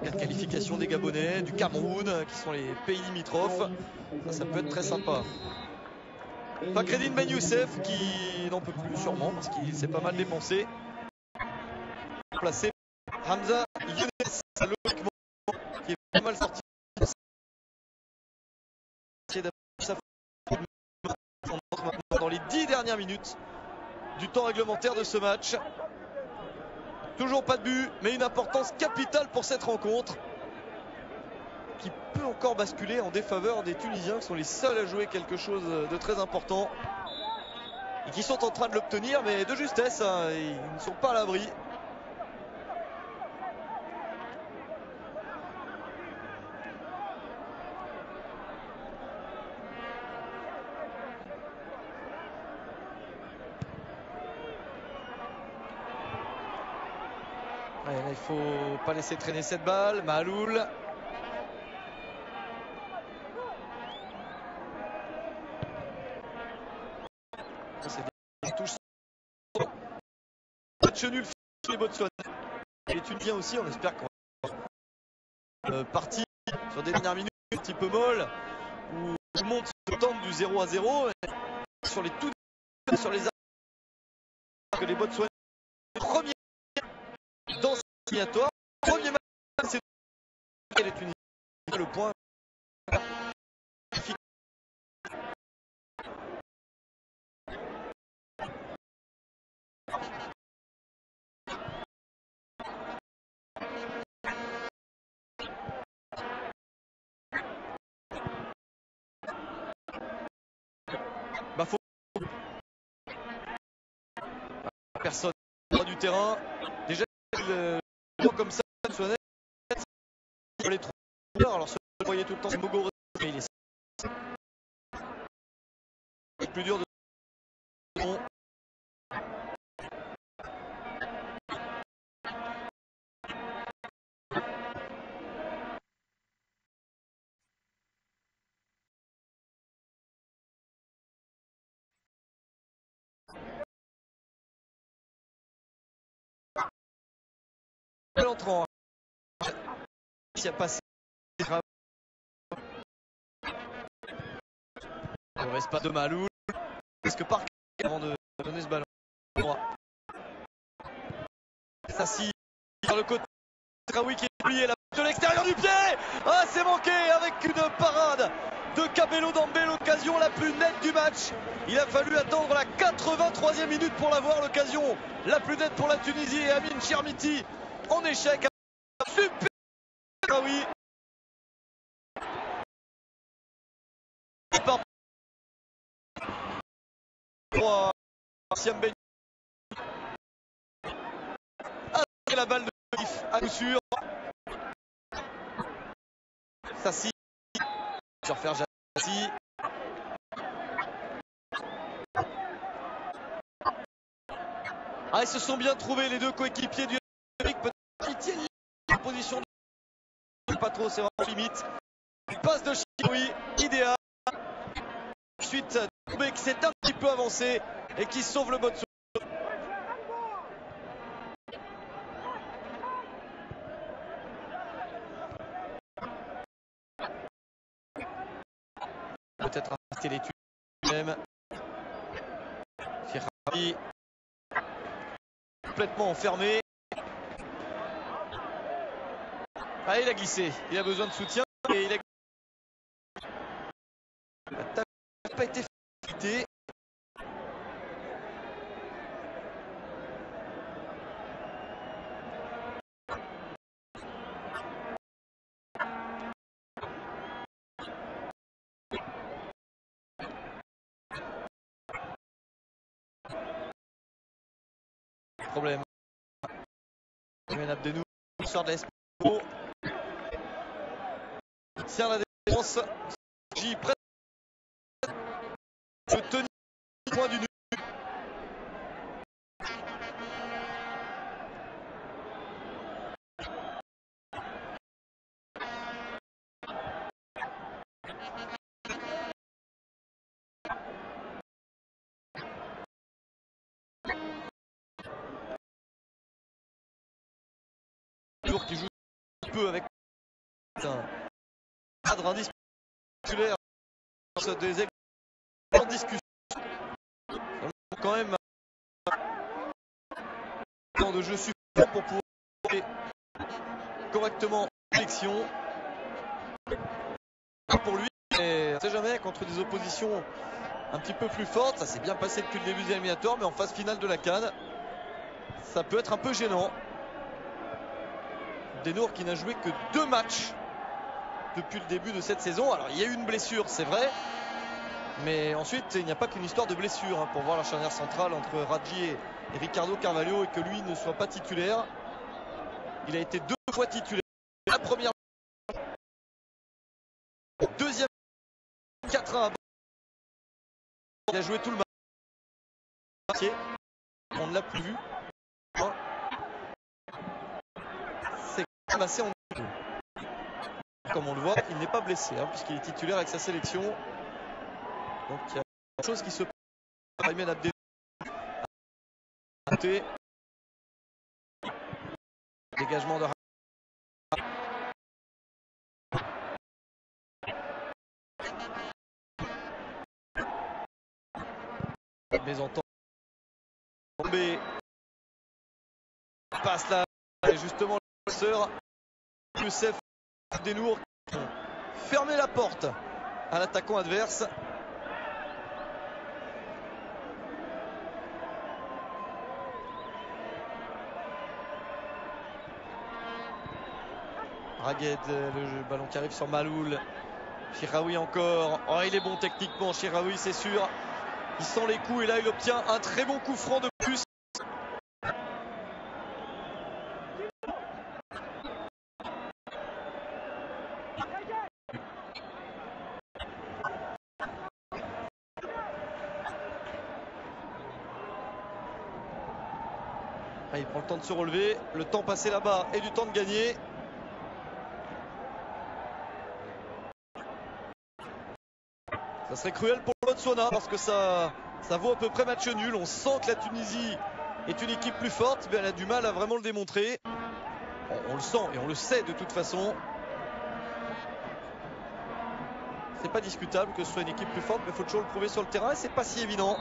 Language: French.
La qualification des Gabonais, du Cameroun, qui sont les pays limitrophes. Ça peut être très sympa. Fakhreddine Ben Youssef qui n'en peut plus sûrement parce qu'il s'est pas mal dépensé. Placé Hamza Younes, logiquement, qui est pas mal sorti. Dans les 10 dernières minutes du temps réglementaire de ce match. Toujours pas de but, mais une importance capitale pour cette rencontre qui peut encore basculer en défaveur des Tunisiens qui sont les seuls à jouer quelque chose de très important et qui sont en train de l'obtenir, mais de justesse, hein, ils ne sont pas à l'abri. Ouais, là, il faut pas laisser traîner cette balle. Mahaloul. C'est des touches. Match nul les Botswanais. Les Tunisiens aussi, on espère qu'on va partir sur des dernières minutes un petit peu molles où tout le monde se tente du 0-0 sur les tout sur les que les Botswanais premier dans ce éliminatoire. Premier match, c'est les Tunisiens. Le point. Bah, faut personne du terrain. Déjà comme ça, les trois. Alors se voyait tout le temps, c'est Mogoré, mais il est plus dur de. L'entrant. Il a passé. Le espace de Mahaloul. Est-ce que Park avant de donner ce ballon? Sassi sur le côté. Traoui qui est plié de l'extérieur du pied. Ah, c'est manqué avec une parade de Cabello Dambé, l'occasion la plus nette du match. Il a fallu attendre la 83e minute pour l'avoir, l'occasion la plus nette pour la Tunisie, et Amine Chermiti en échec. Super Traoui. Siam Ben. La balle de Kif à coup sûr. Sassi sur Ferjassi. Ah, ils se sont bien trouvés les deux coéquipiers du Eric. Peut-être la position de pas trop, c'est vraiment limite. Passe de Chinoui, idéal. Ensuite, Toubé qui s'est un petit peu avancé et qui sauve le Botswana. Peut-être arrêter les tues même. Ferrari complètement enfermé. Ah, il a glissé, il a besoin de soutien et il a. La table n'a pas été facilitée. Problème. Abdenou sort de l'Espo. Tient la défense. J prête. Peut tenir le point du nul. Qui joue peu avec un cadre indispensable des en discussion. Quand même un temps de jeu suffisant pour pouvoir jouer correctement l'élection. Pour lui, et on ne sait jamais, contre des oppositions un petit peu plus fortes, ça s'est bien passé depuis le début des éliminatoires, mais en phase finale de la CAN, ça peut être un peu gênant. Denour qui n'a joué que 2 matchs depuis le début de cette saison. Alors il y a eu une blessure, c'est vrai, mais ensuite il n'y a pas qu'une histoire de blessure pour voir la charnière centrale entre Radji et Ricardo Carvalho et que lui ne soit pas titulaire. Il a été 2 fois titulaire. La première, deuxième 4-1. Il a joué tout le match. On ne l'a plus vu. C'est quand même assez ennuyeux. Comme on le voit, il n'est pas blessé puisqu'il est titulaire avec sa sélection. Donc il y a quelque chose qui se passe. Aymen Abdel. Dégagement de mésentente. Tombé. Passe là. Et justement le passeur Youssef Denour qui ont fermé la porte à l'attaquant adverse. Ragued, le ballon qui arrive sur Maloul. Chiraoui encore. Oh, il est bon techniquement, Chiraoui, c'est sûr. Il sent les coups et là il obtient un très bon coup franc de plus. Ah, il prend le temps de se relever, le temps passé là-bas et du temps de gagner. Ça serait cruel pour le Botswana parce que ça vaut à peu près match nul. On sent que la Tunisie est une équipe plus forte, mais elle a du mal à vraiment le démontrer. On le sent et on le sait de toute façon. C'est pas discutable que ce soit une équipe plus forte, mais il faut toujours le prouver sur le terrain et c'est pas si évident.